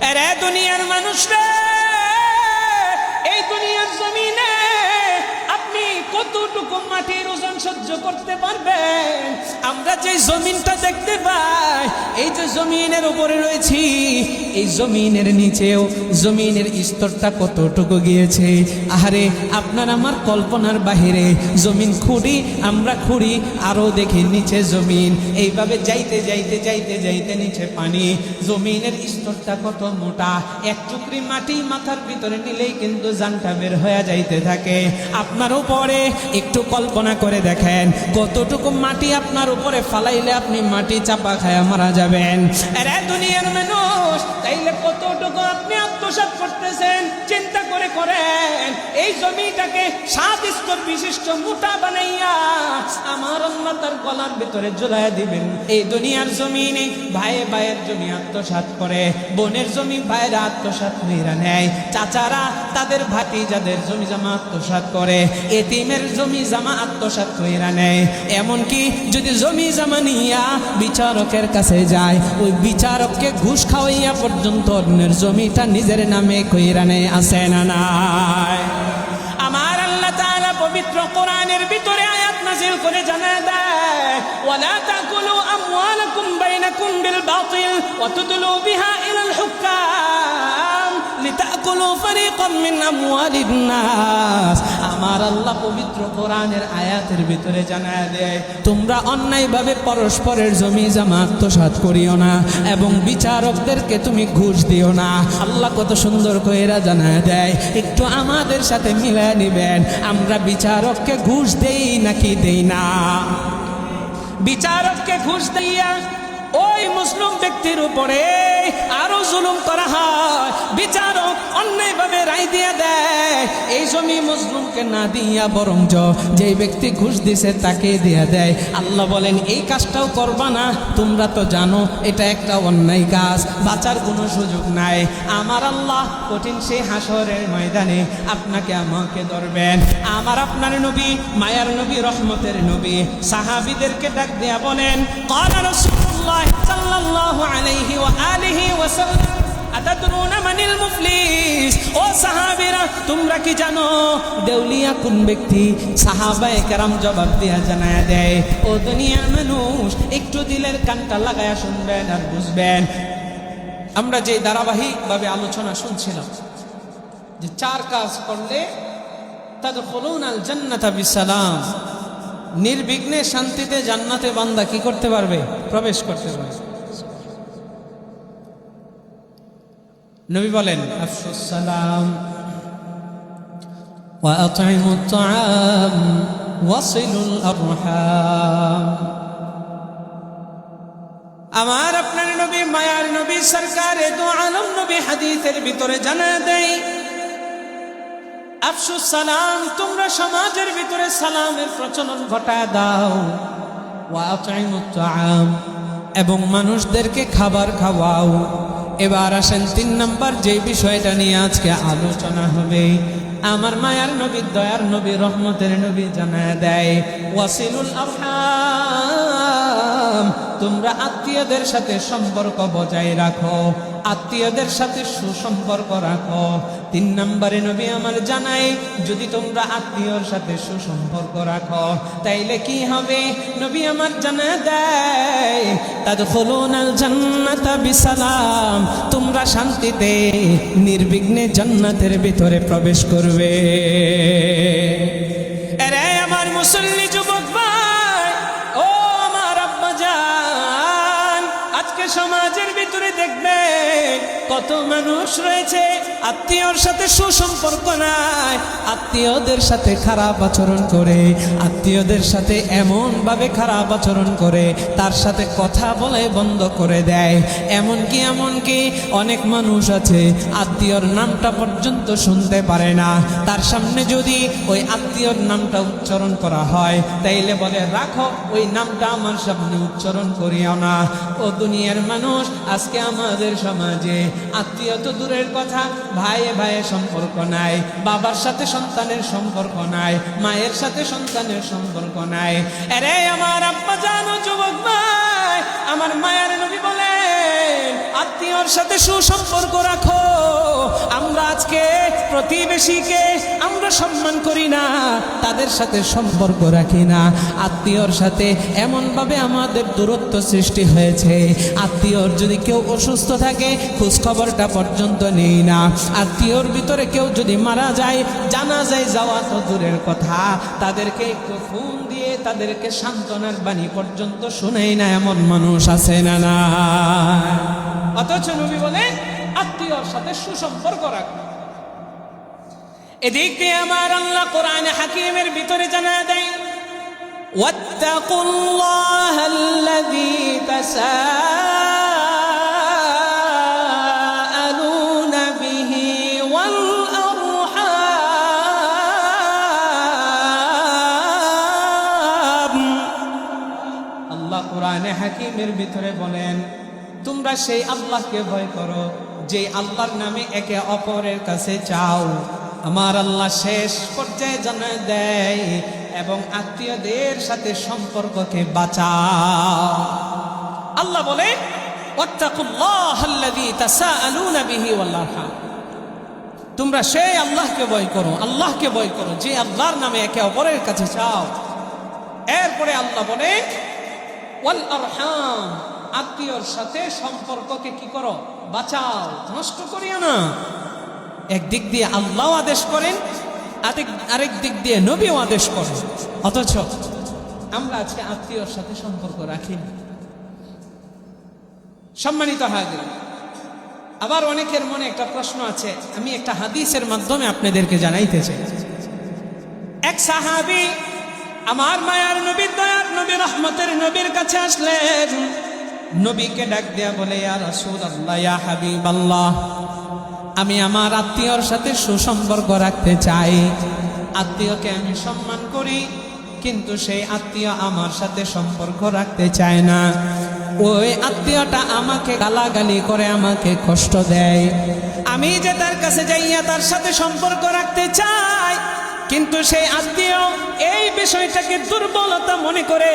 আরে দুনিয়ার মানুষ রে, এই দুনিয়ার জমিনে আপনি কতটুকু মাটির ওজন সহ্য করতে পারবেন? আমরা যে জমিনটা দেখতে পাই, এই যে জমিনের উপরে রয়েছি, এই জমিনের নিচেও জমিনের স্তরটা কতটুকু গিয়েছে। আরে আপনার আমার কল্পনার বাহিরে। জমিন খুঁড়ি, আমরা খুঁড়ি, আরো দেখি নিচে জমিন, এইভাবে যাইতে যাইতে যাইতে যাইতে নিচে পানি। জমিনের স্তরটা কত মোটা, এক টুকরি মাটি মাথার ভিতরে নিলেই কিন্তু জানটা বের হয়ে যাইতে থাকে। আপনার উপরে একটু কল্পনা করে দেখেন, কতটুকু মাটি আপনার উপরে ফালাইলে আপনি মাটি চাপা খায়া মারা যাবেন। আরে দুনিয়ার মানুষ, তাইলে কতটুকু আপনি আত্মসাৎ করতেছেন চিন্তা করে করেন। এই জমিটাকে 7 স্তর বিশিষ্ট মোটা বানাইয়া আমার আল্লাহ তার গলার ভিতরে ঝুলাইয়া দিবেন। এই দুনিয়ার জমিনে ভাইয়ে ভাইয়ের জমি আত্মসাৎ করে, বোনের জমি ভাইয়েরা আত্মসাৎ কইরা নেয়, চাচারা তাদের ভাতিজাদের জমি জমা আত্মসাৎ করে, এতিমের জমি জমা আত্মসাৎ কইরা নেয়। এমনকি যদি জমি জমা নিয়া বিচারকের কাছে যায়, ওই বিচারককে ঘুষ খাওয়াইয়া পর্যন্ত অন্যের জমিটা নিজের নামে কইরা নেয়। আছে না নাই? আমার আল্লাহ তাআলা পবিত্র কোরআনের ভিতরে আয়াত নাযিল করে জানায় দেয়, ওয়ালা তাকুলু আমওয়ালাকুম বাইনাকুম বিল বাতিল ওয়া তুদলু বিহা ইলাল হুক্কাম লিতাকুলু ফারিকাম মিন আমওয়ালিন নাস। আমার আল্লাহ পবিত্র কোরআনের আয়াতের ভিতরে জানায় দেয়, তোমরা অন্যায়ভাবে পরস্পরের জমি জমা আত্মসাৎ করিও না এবং বিচারকদেরকে তুমি ঘুষ দিও না। আল্লাহ কত সুন্দর কইরা জানায় দেয়, একটু আমাদের সাথে মিলায় নিবেন, আমরা বিচারককে ঘুষ দেই নাকি দেই না? বিচারককে ঘুষ দিয়া ওই মুসলিম ব্যক্তির উপরে আরো জুলুম করা হয়। বিচারক অন্যায়ভাবে রায় দিয়ে দেয়, এই জমি মুসলিমকে না দিয়া বরং যে ব্যক্তি ঘুষ দিছে তাকে দিয়ে দেয়। আল্লাহ বলেন, এই কাজটাও করবা না? তোমরা তো জানো এটা একটা অন্যায় কাজ, বাঁচার কোনো সুযোগ নাই। আমার আল্লাহ কঠিন সেই হাসরের ময়দানে আপনাকে আমাকে ধরবেন। আমার আপনার নবী, মায়ার নবী, রহমতের নবী সাহাবীদেরকে ডাক দিয়া বলেন, ক্বালা রাসূলুল্লাহ সাল্লাল্লাহু আলাইহি ওয়া আলিহি ওয়াসাল্লাম, আতাদরুনা মানিল মুফলিস? ও সাহাবীরা, তোমরা কি জানো দেউলিয়া কোন ব্যক্তি? সাহাবায়ে কেরাম জবাব দিয়া জানায় দেয়, ও দুনিয়ার মানুষ, একটু দিলের কানটা লাগায়া শুনবেন আর বুঝবেন। আমরা যে ধারাবাহিকভাবে আলোচনা শুনছিলাম যে 4 কাজ করলে তাদখুলুনাল জান্নাতা বিসালাম, নির্বিঘ্নে শান্তিতে জান্নাতে বান্দা কি করতে পারবে? প্রবেশ করতে পারবে। নবী বলেন, আফশুস সালাম ওয়া আত'ইমুত তাআম ওয়াসিলুল আরহাম। আমার আপনার নবী, মায়ার নবী, সরকারে দু আলম নবী হাদিসের ভিতরে জানায় দেয়, আফশুস সালাম, তোমরা সমাজের ভিতরে সালামের প্রচলন ঘটায় দাও। ওয়া আত'ইমুত তাআম, এবং মানুষদেরকে খাবার খাওয়াও। এবার আসেন 3 নাম্বার যে বিষয়টা নিয়ে আজকে আলোচনা হবে। আমার মায়ার নবী, দয়ার নবী, রহমতের নবী জানায় দেয়, ওয়াসিলুল আরহাম, তোমরা আত্মীয়দের সাথে সম্পর্ক বজায় রাখো, আত্মীয়দের সাথে সুসম্পর্ক রাখো। 3 নম্বরে নবী আমার জানায়, যদি তোমরা আত্মীয়র সাথে সুসম্পর্ক রাখো তাইলে কি হবে? নবী আমার জানায় দেয়, তাদখুলুনাল জান্নাতা বিসালাম, তোমরা শান্তিতে নির্বিঘ্নে জান্নাতের ভিতরে প্রবেশ করবে। আরে আমার মুসল্লি যুবক ভাই, ও আমার আব্বা জান, আজকে সমাজের ভিতরে দেখবে কত মানুষ রয়েছে আত্মীয়র সাথে সুসম্পর্ক নাই, আত্মীয়দের সাথে খারাপ আচরণ করে, আত্মীয়দের সাথে এমন ভাবে খারাপ আচরণ করে তার সাথে কথা বলে বন্ধ করে দেয়। এমনকি অনেক মানুষ আছে আত্মীয়র নামটা পর্যন্ত শুনতে পারে না, তার সামনে যদি ওই আত্মীয়র নামটা উচ্চারণ করা হয় তাইলে বলে, রাখো, ওই নামটা আমার সামনে উচ্চারণ করিও না। ও দুনিয়ার মানুষ, আজকে আমাদের সমাজে আত্মীয় তো দূরের কথা, ভাইয়ে ভাইয়ে সম্পর্ক নাই, বাবার সাথে সন্তানের সম্পর্ক নাই, মায়ের সাথে সন্তানের সম্পর্ক নাই। আরে আমার আব্বা জানো যুবক ভাই, আমার মায়ের নবী বলেন, আত্মীয়র সাথে সুসম্পর্ক রাখো। আমরা আজকে প্রতিবেশীকে আমরা সম্মান করি না, তাদের সাথে সম্পর্ক রাখি না। আত্মীয়র সাথে এমনভাবে আমাদের দূরত্ব সৃষ্টি হয়েছে, আত্মীয়র যদি কেউ অসুস্থ থাকে খোঁজ খবরটা পর্যন্ত নেই না। আত্মীয়র ভিতরে কেউ যদি মারা যায়, জানাজায় যাওয়া তো দূরের কথা, তাদেরকে একটু ফোন দিয়ে তাদেরকে সান্ত্বনার বাণী পর্যন্ত শুনেই না, এমন মানুষ আছে না না? অথচ নবী বলে আত্মীয়র সাথে সুসম্পর্ক রাখো। এদিক দিয়ে আমার আল্লাহ কোরআনে হাকিমের ভিতরে জানা দেয়, ওয়াত্তাকুল্লাহাল্লাযী তাসাআলুনা বিহি ওয়াল আরহাম। আল্লাহ কোরআনে হাকিমের ভিতরে বলেন, তোমরা সেই আল্লাহকে ভয় করো যে আল্লাহর নামে একে অপরের কাছে চাও। আমার আল্লাহ শেষ পর্যায়ে জানা দেয়, এবং আত্মীয়দের সাথে সম্পর্ককে বাঁচাও। আল্লাহ বলে, ওয়াত্তাকুল্লাহাল্লাযী তাসাআলুনা বিহি ওয়াল আরহাম। তোমরা সেই আল্লাহকে ভয় করো, আল্লাহকে ভয় করো যে আল্লাহর নামে একে অপরের কাছে চাও। এরপরে আল্লাহ বলে, ওয়াল আরহাম, আত্মীয়র সাথে সম্পর্ককে কি করো? বাঁচাও, নষ্ট করিও না। একদিক দিয়ে আল্লাহ আদেশ করেন, আরেক দিক দিয়ে নবীও আদেশ করেন। অথচ আমরা আজকে আত্মীয়র সাথে সম্পর্ক রাখি না। সম্মানিত হাজির, আবার অনেকের মনে একটা প্রশ্ন আছে, আমি একটা হাদিসের মাধ্যমে আপনাদেরকে জানাইতে চাই। এক সাহাবী আমার মায়ার নবী, দয়ার নবী, রহমতের নবীর কাছে আসলেন। নবীকে ডাক দেয়া বলে, ইয়া রাসূলুল্লাহ, ইয়া হাবিবাল্লাহ, আমি আমার আত্মীয়র সাথে সুসম্পর্ক রাখতে চাই। আত্মীয়কে আমি সম্মান করি, কিন্তু সেই আত্মীয় আমার সাথে সম্পর্ক রাখতে চায় না। ওই আত্মীয়টা আমাকে গালাগালি করে, আমাকে কষ্ট দেয়। আমি যে তার কাছে যাইয়া তার সাথে সম্পর্ক রাখতে চাই, কিন্তু সেই আত্মীয় এই বিষয়টাকে দুর্বলতা মনে করে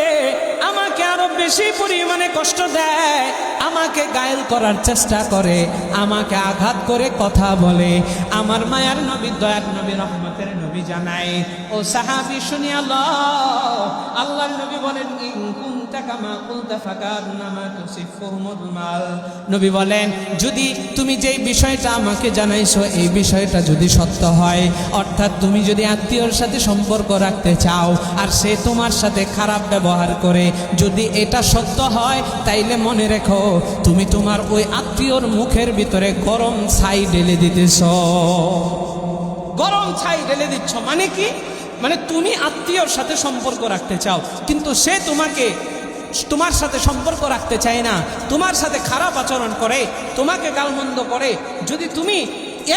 আমাকে আরো বেশি পরিমাণে কষ্ট দেয়, আমাকে ঘায়েল করার চেষ্টা করে, আমাকে আঘাত করে কথা বলে। আমার মায়ার নবী, দয়ার নবী, রহমতের নবী জানায়, ও সাহাবী শুনিয়া লও, আল্লাহর নবী বলেন, ইন কুনতা কামা কুলতা ফাকান্নামা তুসিফুহুমুল মাল। নবী বলেন, যদি তুমি যেই বিষয়টা আমাকে জানাইছো এই বিষয়টা যদি সত্য হয়, অর্থাৎ তুমি যদি আত্মীয়র সাথে সম্পর্ক রাখতে চাও আর সে তোমার সাথে খারাপ ব্যবহার করে, যদি এটা সত্য হয়, তাইলে মনে রেখো তুমি তোমার ওই আত্মীয়র মুখের ভিতরে গরম ছাই ঢেলে দিতেছ। গরম ছাই ঢেলে দিচ্ছ মানে কি? মানে তুমি আত্মীয়র সাথে সম্পর্ক রাখতে চাও, কিন্তু সে তোমার সাথে সম্পর্ক রাখতে চায় না, তোমার সাথে খারাপ আচরণ করে, তোমাকে গালমন্দ করে। যদি তুমি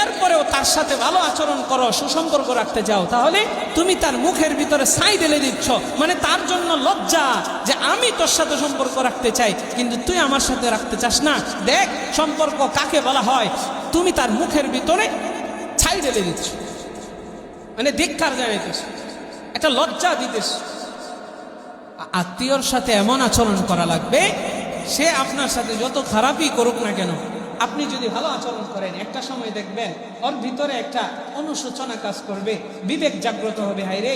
এরপরেও তার সাথে ভালো আচরণ করো, সুসম্পর্ক রাখতে চাও, তাহলে তুমি তার মুখের ভিতরে ছাই ঢেলে দিচ্ছ। মানে তার জন্য লজ্জা যে আমি তোর সাথে সম্পর্ক রাখতে চাই, কিন্তু তুই আমার সাথে রাখতে চাস না। দেখ সম্পর্ক কাকে বলা হয়, তুমি তার মুখের ভিতরে ছাই ঢেলে দিচ্ছ, মানে ধিক্কার জানাইতেছ, একটা লজ্জা দিতেছ। আত্মীয়র সাথে এমন আচরণ করা লাগবে, সে আপনার সাথে যত খারাপই করুক না কেন, আপনি যদি ভালো আচরণ করেন, একটা সময় দেখবেন ওর ভিতরে একটা অনুশোচনা কাজ করবে, বিবেক জাগ্রত হবে, হায় রে,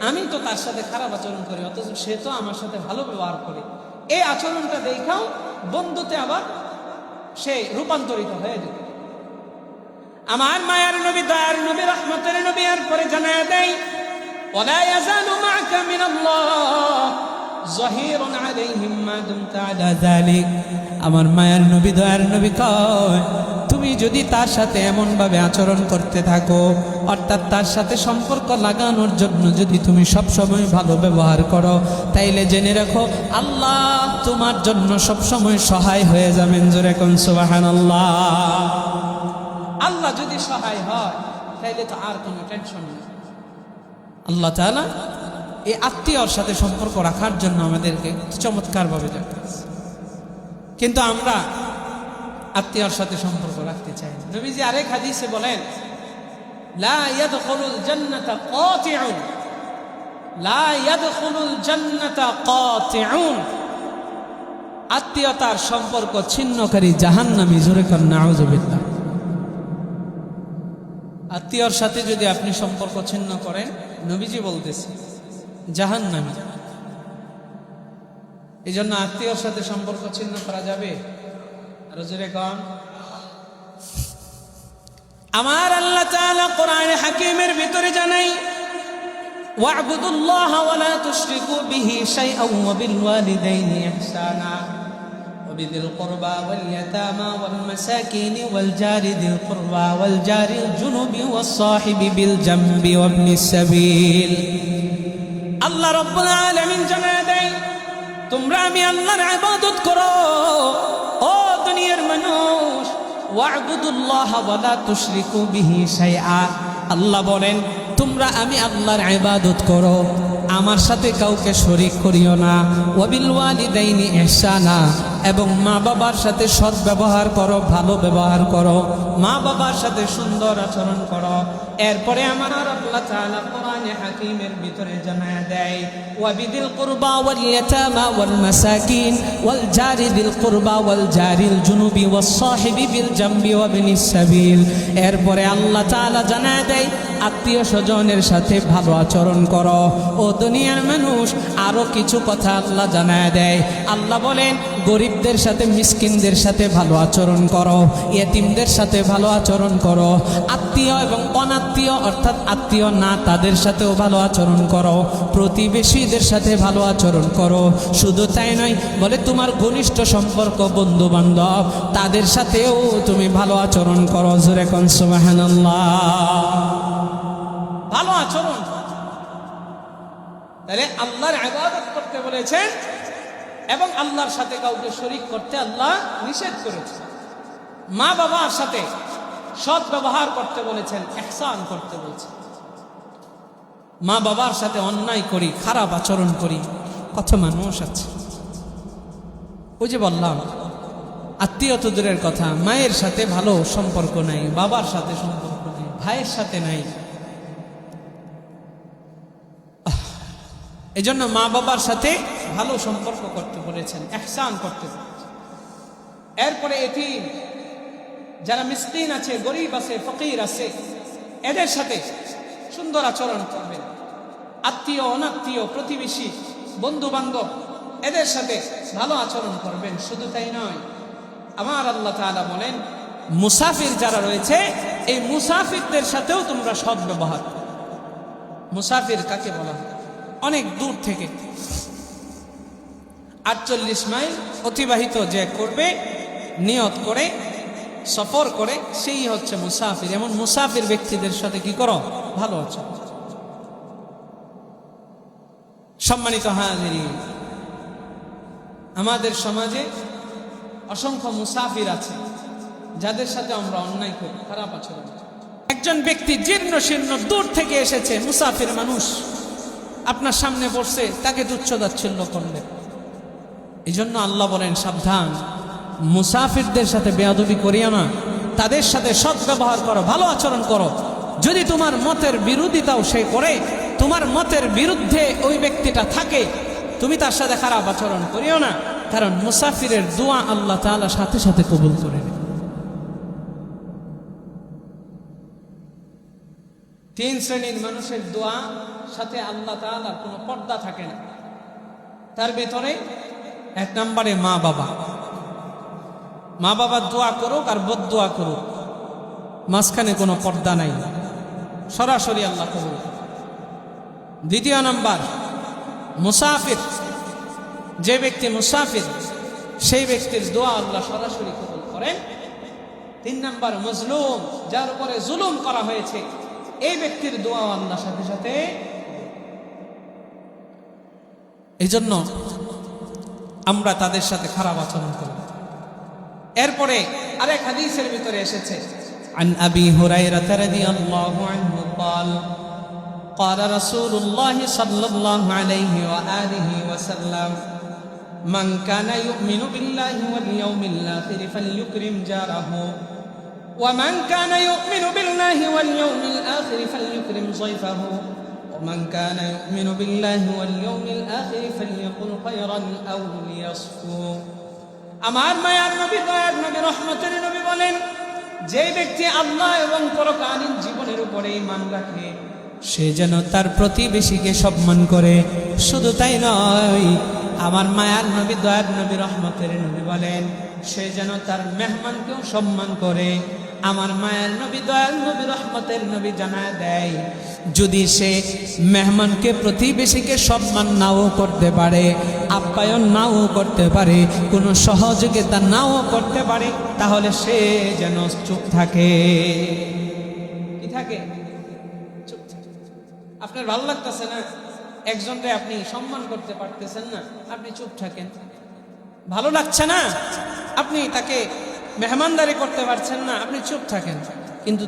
আমি তো তার সাথে খারাপ আচরণ করি, অথচ সে তো আমার সাথে ভালো ব্যবহার করে। এই আচরণটা দেখাও বন্ধুতে আবার সে রূপান্তরিত হয়ে যাবে। আমার মায়ার নবী, দয়ার নবী, রহমতের নবী আর পরে জানায়া দেয়, ওয়ালা ইয়াজালু মা'আকা মিনাল্লাহ যাহিরুন আলাইহিম মা দুমতা আলা যালিক। আমার মায়ার নবী, দয়ার নবী কয়, তুমি যদি তার সাথে এমন ভাবে আচরণ করতে থাকো, অর্থাৎ তার সাথে সম্পর্ক লাগানোর জন্য যদি তুমি সবসময় ভালো ব্যবহার করো, তাইলে জেনে রাখো আল্লাহ তোমার জন্য সবসময় সহায় হয়ে যাবেন। জোরে কোন সুবহানাল্লাহ। আল্লাহ যদি সহায় হয় তাইলে তো আর কোনো টেনশন নেই। আল্লাহ তাআলা এই আত্মীয়র সাথে সম্পর্ক রাখার জন্য আমাদেরকে চমৎকারভাবে দেখাচ্ছে, কিন্তু আমরা আত্মীয়র সাথে সম্পর্ক রাখতে চাই না। নবীজি আরেক হাদিসে বলেন, লা ইয়াদখুলুল জান্নাতা কাতিউন, লা ইয়াদখুলুল জান্নাতা কাতিউন। আত্মীয়তার সম্পর্ক ছিন্নকারী জাহান্নামী, জোরে কর নাউযুবিল্লাহ। আত্মীয়র সাথে যদি আপনি সম্পর্ক ছিন্ন করেন, নবীজি বলতেছে জাহান্নামী। এই জন্য আত্মীয়র সাথে সম্পর্ক ছিন্ন করা যাবে? আর জোরে কন। আমার আল্লাহ তাআলা কোরআনে হাকিমের ভিতরে জানাই, ওয়া'বুদুল্লাহ ওয়া লা তুশরিকু বিহি শাইআন ওয়া বিল ওয়ালিদাইনি ইহসানা ওয়া বিযিল কুরবা ওয়াল ইয়াতামা ওয়াল মাসাকিন ওয়াল জারি যিল কুরবা ওয়াল জারিল জুনুবি ওয়াস সাহিবি বিল জামবি ওয়া ইবনিস সাবিল। আল্লাহ রাব্বুল আলামিন জানায় দেয়, তোমরা আমি আল্লাহর ইবাদত করো ও দুনিয়ার মানুষ। ওয়া'বুদুল্লাহ ওয়া লা তুশরিকু বিহি শাইআ, আল্লাহ বলেন তোমরা আমি আল্লাহর ইবাদত করো, আমার সাথে কাউকে শরীক করিও না। ওয়া বিল ওয়ালিদাইনি ইহসানা, এবং মা বাবার সাথে সৎ ব্যবহার করো, ভালো ব্যবহার করো, মা বাবার সাথে সুন্দর আচরণ করো। এরপরে আমার আল্লাহ তাআলা কোরআনে হাকিমের ভিতরে জানায় দেয়, ওয়া বিদিল কুরবা ওয়াল ইয়াতামা ওয়াল মাসাকিন ওয়াল জারি দিল কুরবা ওয়াল জারিল জুনুবি ওয়াস সাহিবি বিল জামবি ওয়া ইবনিস সাবিল। এরপরে আল্লাহ তাআলা জানায় দেয়, আত্মীয় স্বজনের সাথে ভালো আচরণ করো। ও দুনিয়ার মানুষ, আরো কিছু কথা আল্লাহ জানায় দেয়। আল্লাহ বলেন গরিবদের সাথে, মিসকিনদের সাথে ভালো আচরণ করো, ইয়েতিমদের সাথে ভালো আচরণ করো, আত্মীয় এবং অনাত্মীয় অর্থাৎ আত্মীয় না তাদের সাথেও ভালো আচরণ করো, প্রতিবেশীদের সাথে ভালো আচরণ করো। শুধু তাই নয়, বলে তোমার ঘনিষ্ঠ সম্পর্ক বন্ধু বান্ধব তাদের সাথেও তুমি ভালো আচরণ করো। জোরে কোন সুবহানাল্লাহ। ভালো আচরণ। তাহলে আল্লাহর ইবাদত করতে বলেছেন এবং আল্লাহর সাথে কাউকে শরীক করতে আল্লাহ নিষেধ করেছেন। মা বাবার সাথে সৎ ব্যবহার করতে বলেছেন, ইহসান করতে বলেছেন। মা বাবার সাথে অন্যায় করি, খারাপ আচরণ করি, কত মানুষ আছে। ওই যে বললাম আত্মীয় তো দূরের কথা, মায়ের সাথে ভালো সম্পর্ক নাই, বাবার সাথে সম্পর্ক নেই, ভাইয়ের সাথে নাই। এজন্য মা বাবার সাথে ভালো সম্পর্ক করতে বলেছেন, ইহসান করতে বলেছেন। এরপরে এতিম, যারা মিসকিন আছে, গরিব আছে, ফকির আছে, এদের সাথে সুন্দর আচরণ করবেন। আত্মীয় অনাত্মীয়, প্রতিবেশী, বন্ধু বান্ধব, এদের সাথে ভালো আচরণ করবেন। শুধু তাই নয়, আমার আল্লাহ তাআলা বলেন মুসাফির যারা রয়েছে, এই মুসাফিরদের সাথেও তোমরা সৎ ব্যবহার করো। মুসাফির কাকে বলা হয়? অনেক দূর থেকে 48 মাইল অতিবাহিত যে করবে, নিয়ত করে সফর করে, সেই হচ্ছে মুসাফির। এমন মুসাফির ব্যক্তিদের সাথে কি করো? ভালো আছো। সম্মানিত হাজিরিন, আমাদের সমাজে অসংখ্য মুসাফির আছে যাদের সাথে আমরা অন্যায় করি, খারাপ আচরণ। একজন ব্যক্তি জীর্ণ শীর্ণ দূর থেকে এসেছে, মুসাফির মানুষ, আপনার সামনে বসছে, তাকে তুচ্ছ-তাচ্ছিল্য করলেন। এই জন্য আল্লাহ বলেন সাবধান, মুসাফিরদের সাথে বেয়াদবি করিও না, তাদের সাথে সৎ ব্যবহার করো, ভালো আচরণ করো। যদি তোমার মতের বিরোধিতাও সে করে, তোমার মতের বিরুদ্ধে ওই ব্যক্তিটা থাকে, তুমি তার সাথে খারাপ আচরণ করিও না, কারণ মুসাফিরের দোয়া আল্লাহ তাআলা সাথে সাথে কবুল করে নেন। 3 শ্রেণীর মানুষের দোয়া সাথে আল্লাহ তাআলার কোনো পর্দা থাকে না। তার ভিতরে 1 নম্বরে মা বাবা। মা বাবার দোয়া করুক আর বদদোয়া করুক, মাঝখানে কোনো পর্দা নাই, সরাসরি আল্লাহ কবুল করেন। 2 নম্বর মুসাফির, যে ব্যক্তি মুসাফির সেই ব্যক্তির দোয়া আল্লাহ সরাসরি কবুল করেন। 3 নম্বর মজলুম, যার উপরে জুলুম করা হয়েছে, এই ব্যক্তির দোয়া আল্লাহ সাথে সাথে। এই জন্য আমরা তাদের সাথে খারাপ আচরণ করি। এরপরে আরেক হাদিসের ভিতরে এসেছে, عن أبي هريرة رضي الله عنه قال قال رسول الله صلى الله عليه وآله وسلم من كان يؤمن بالله واليوم الآخر فليكرم جاره ومن كان يؤمن بالله واليوم الآخر فليكرم ضيفه ومن كان يؤمن بالله واليوم الآخر فليقل خيرا أو ليصمت। আমার মায়ার নবী, দয়ার নবী, রহমতের নবী বলেন, যে ব্যক্তি আল্লাহ এবং পরকালীন জীবনের উপরে ঈমান রাখে সে যেন তার প্রতিবেশীকে সম্মান করে। শুধু তাই নয়, আমার মায়ার নবী, দয়ার নবী, রহমতের নবী বলেন, সে যেন তার মেহমানকেও সম্মান করে। আমার মায়ার নবী, দয়ার নবী, রহমতের নবী জানায় দেয়, যদি সে মেহমানকে, প্রতিবেশীকে সম্মান নাও করতে পারে, আপ্যায়ন নাও করতে পারে, কোনো সহযোগিতা নাও করতে পারে, তাহলে সে যেন চুপ থাকে। কি থাকে? চুপ থাকে। আপনার ভালো লাগতেছে না, একজনকে আপনি সম্মান করতে পারতেছেন না, আপনি চুপ থাকেন। ভালো লাগছে না, আপনি তাকে মেহমানদারি করতে পারছেন না, আপনি চুপ থাকেন। কিন্তু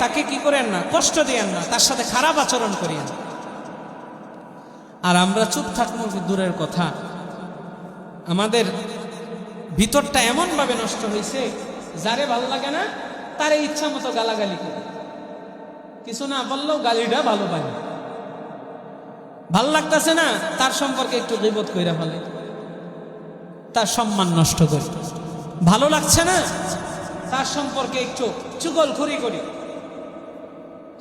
তাকে কি করেন না, কষ্ট দিয়েন না, তার সাথে খারাপ আচরণ করিয়েন। আর আমরা চুপ থাকবো দূরের কথা, আমাদের ভিতরটা এমন ভাবে নষ্ট হয়েছে, যারে ভালো লাগে না তারে ইচ্ছা মতো গালাগালি করে, কিছু না বললেও গালিটা ভালো পায়। ভাল লাগতেছে না, তার সম্পর্কে একটু গীবত কইরা ফেলে, তার সম্মান নষ্ট করে। ভালো লাগছে না, তার সম্পর্কে একটু চুগলখড়ি করি।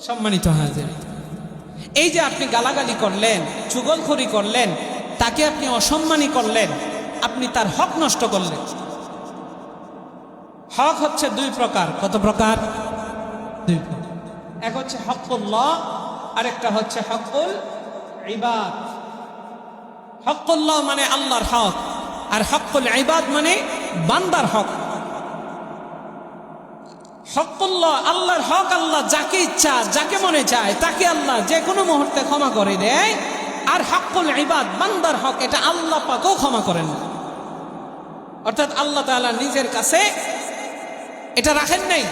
সম্মানিত হাজির, এই যে আপনি গালাগালি করলেন, চুগলখড়ি করলেন, তাকে আপনি অসম্মানী করলেন, আপনি তার হক নষ্ট করলেন। হক হচ্ছে দুই প্রকার। কত প্রকার? দুই প্রকার। এক হচ্ছে হকুল্লাহ, আরেকটা হচ্ছে হকুল ইবাদ। হকুল্লাহ মানে আল্লাহর হক, আর হকুল ইবাদ মানে বান্দার হক। হকুল্লাহ আল্লাহর হক, আল্লাহ যাকে ইচ্ছা, যাকে মনে চায় তাকে আল্লাহ যে কোনো মুহূর্তে ক্ষমা করে দেয়। আর হকুল ইবাদ বান্দার হক, এটা আল্লাহ পাকও ক্ষমা করেন না। অর্থাৎ আল্লাহ তাআলা নিজের কাছে এটা রাখেন নাই,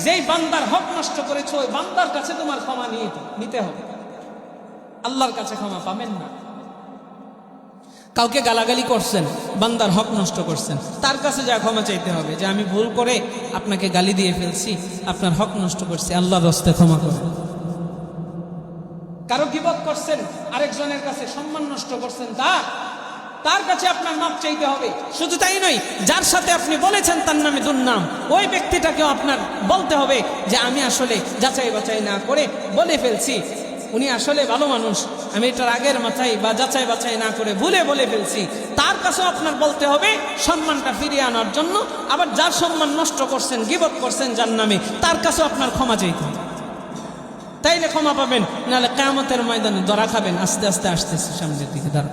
যেই বান্দার হক নষ্ট করেছো ওই বান্দার কাছে তোমার ক্ষমা নিতে হবে, আল্লাহর কাছে ক্ষমা পাবেন না। কাউকে গালাগালি করছেন, বান্দার হক নষ্ট করছেন, তার কাছে যা ক্ষমা চাইতে হবে, যে আমি ভুল করে আপনাকে গালি দিয়ে ফেলছি, আপনার হক নষ্ট করছি, আল্লাহর রাস্তায় ক্ষমা করেন। কারো গীবত করছেন, আরেকজনের কাছে সম্মান নষ্ট করছেন, তার কাছে আপনার মাপ চাইতে হবে। শুধু তাই নয়, যার সাথে আপনি বলেছেন তার নামে দুর্নাম, ওই ব্যক্তিটাকেও আপনার বলতে হবে যে আমি আসলে যাচাই বাছাই না করে বলে ফেলছি, উনি আসলে ভালো মানুষ, আমি এটার আগের মাথায় বা যাচাই বাছাই না করে ভুলে বলে ফেলছি। তার কাছেও আপনার বলতে হবে সম্মানটা ফিরিয়ে আনার জন্য। আবার যার সম্মান নষ্ট করছেন, গীবত করছেন যার নামে, তার কাছেও আপনার ক্ষমা চাইতে হবে, তাইলে ক্ষমা পাবেন। নাহলে কিয়ামতের ময়দানে ধরা খাবেন। আস্তে আস্তে আসতেছে সামনের দিকে দাঁড়া।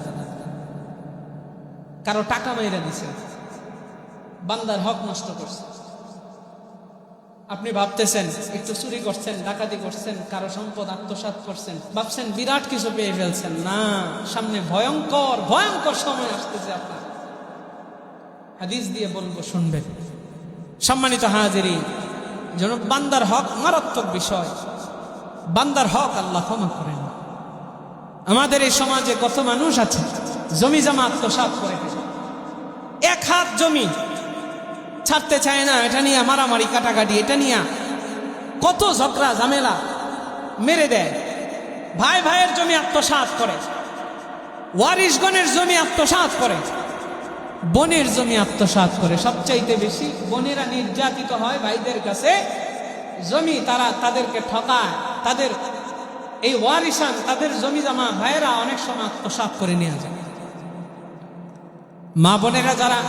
কারো টাকা মাইরা দিছেন, বান্দার হক নষ্ট করছেন, আপনি ভাবতেছেন একটু চুরি করছেন, ডাকাতি করছেন, কারো সম্পদ আত্মসাৎ করছেন, ভাবছেন বিরাট কিছু পেয়ে ফেলছেন। না, সামনে ভয়ঙ্কর ভয়ঙ্কর সময় আসতেছে আপনার। হাদিস দিয়ে বলবো, শুনবেন। সম্মানিত হাজিরিন, যেন বান্দার হক মারাত্মক বিষয়। বান্দার হক আল্লাহ ক্ষমা করেন। আমাদের এই সমাজে কত মানুষ আছে জমি জমা আত্মসাৎ করে ফেলে, এক হাত জমি ছাড়তে চায় না, এটা নিয়ে মারামারি কাটাকাটি, এটা নিয়ে কত ঝগড়া ঝামেলা, মেরে দেয়। ভাই ভাইয়ের জমি আত্মসাৎ করে, ওয়ারিশগণের জমি আত্মসাৎ করে, বোনের জমি আত্মসাৎ করে। সবচাইতে বেশি বোনেরা নির্যাতিত হয় ভাইদের কাছে। জমি তাদেরকে ঠকায়, তাদের এই ওয়ারিসান, তাদের জমি জমা ভাইয়েরা অনেক সময় আত্মসাৎ করে নিয়ে যায়। মা বোনেরা যারা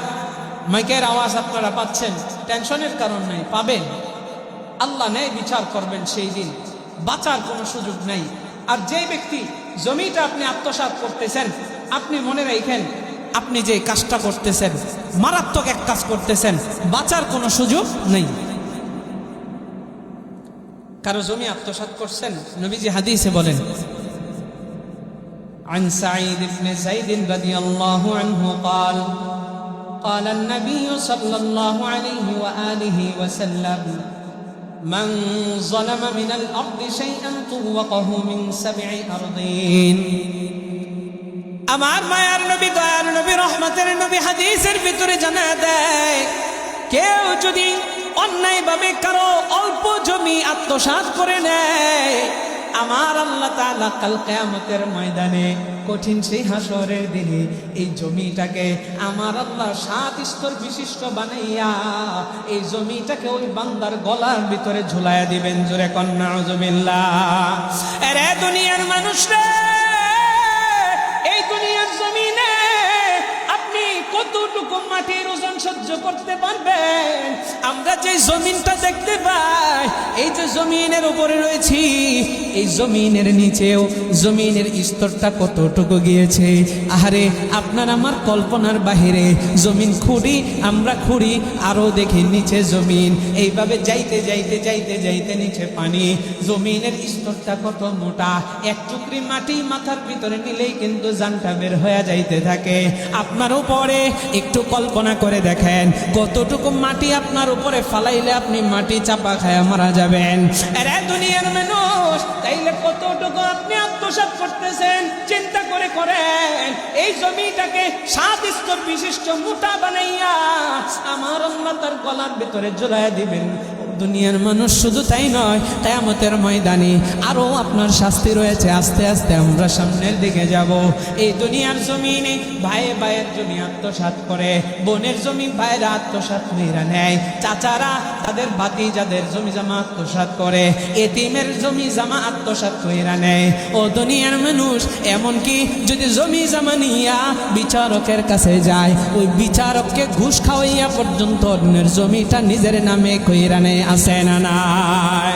মাইকের আওয়াজ আপনারা পাচ্ছেন, টেনশনের কারণ নাই, পাবেন। আল্লাহ ন্যায় বিচার করবেন সেই দিন, বাঁচার কোনো সুযোগ নাই। আর যে ব্যক্তি জমিটা আপনি আত্মসাৎ করতেছেন, আপনি মনে রাখেন আপনি যে কাজটা করতেছেন মারাত্মক এক কাজ করতেছেন, বাঁচার কোনো সুযোগ নেই। কারো জমি আত্মসাৎ করছেন, নবীজি হাদিসে বলেন, عن سعيد بن زيد رضي الله عنه قال قال النبي صلى الله عليه وآله وسلم من ظلم من الأرض شيئا طوقه من 7 أرضين। আমার মায়ার নবী, দয়ার নবী, রহমতের নবী হাদিসের ভিতরে জানা দেয়, কেউ যদি অন্যায়ভাবে কারো অল্প জমি আত্মসাৎ করে নেয়, আমার আল্লাহ তাআলা কাল কিয়ামতের ময়দানে কঠিন সেই হাসরের দিনে এই জমিটাকে আমার আল্লাহ 7 স্তর বিশিষ্ট বানাইয়া এই জমিটাকে ওই বান্দার গলার ভিতরে ঝুলাইয়া দিবেন। জোরে কন্যা নাউজুবিল্লাহ। আরে দুনিয়ার মানুষ রে, এই দুনিয়ার জমিনে আপনি কতটুকু মাটির ওজন সহ্য করতে পারবেন? আমরা যে জমিনটা দেখতে পাই, এই যে জমিনের উপরে রয়েছি, এই জমিনের নিচেও জমিনের স্তরটা কতটুকু গিয়েছে। আরে আপনার আমার কল্পনার বাহিরে। জমিন খুঁড়ি, আমরা খুঁড়ি, আরো দেখি নিচে জমিন, এইভাবে যাইতে যাইতে যাইতে যাইতে নিচে পানি। জমিনের স্তরটা কত মোটা, এক টুকরি মাটি মাথার ভিতরে নিলেই কিন্তু জানটা বের হয়ে যাইতে থাকে। আপনার উপরে একটু কল্পনা করে দেখেন, কতটুকু মাটি আপনার উপরে ফালাইলে আপনি মাটি চাপা খায়া মারা যাবেন। আরে দুনিয়ার মানুষ, তাইলে কতটুকু আপনি আত্মসাৎ করতেছেন চিন্তা করে করেন। এই জমিটাকে 7 স্তর বিশিষ্ট মোটা বানাইয়া আমার আল্লাহ তার গলার ভিতরে ঝুলাইয়া দিবেন। দুনিয়ার মানুষ শুধু তাই নয়, কিয়ামতের ময়দানে আরো আপনার শাস্তি রয়েছে। আস্তে আস্তে আমরা সামনের দিকে যাব। এই দুনিয়ার জমিনে ভাইয়ে ভাইয়ের জমি আত্মসাৎ করে, বোনের জমি ভাইয়েরা আত্মসাৎ কইরা নেয়, চাচারা তাদের ভাতিজাদের জমি জামা আত্মসাৎ করে, এতিমের জমি জামা আত্মসাৎ কইরা নেয়। ও দুনিয়ার মানুষ, এমনকি যদি জমি জামা নিয়া বিচারকের কাছে যায়, ওই বিচারককে ঘুষ খাওয়াইয়া পর্যন্ত অন্যের জমিটা নিজের নামে কইরা নেয়। আছে না নাই?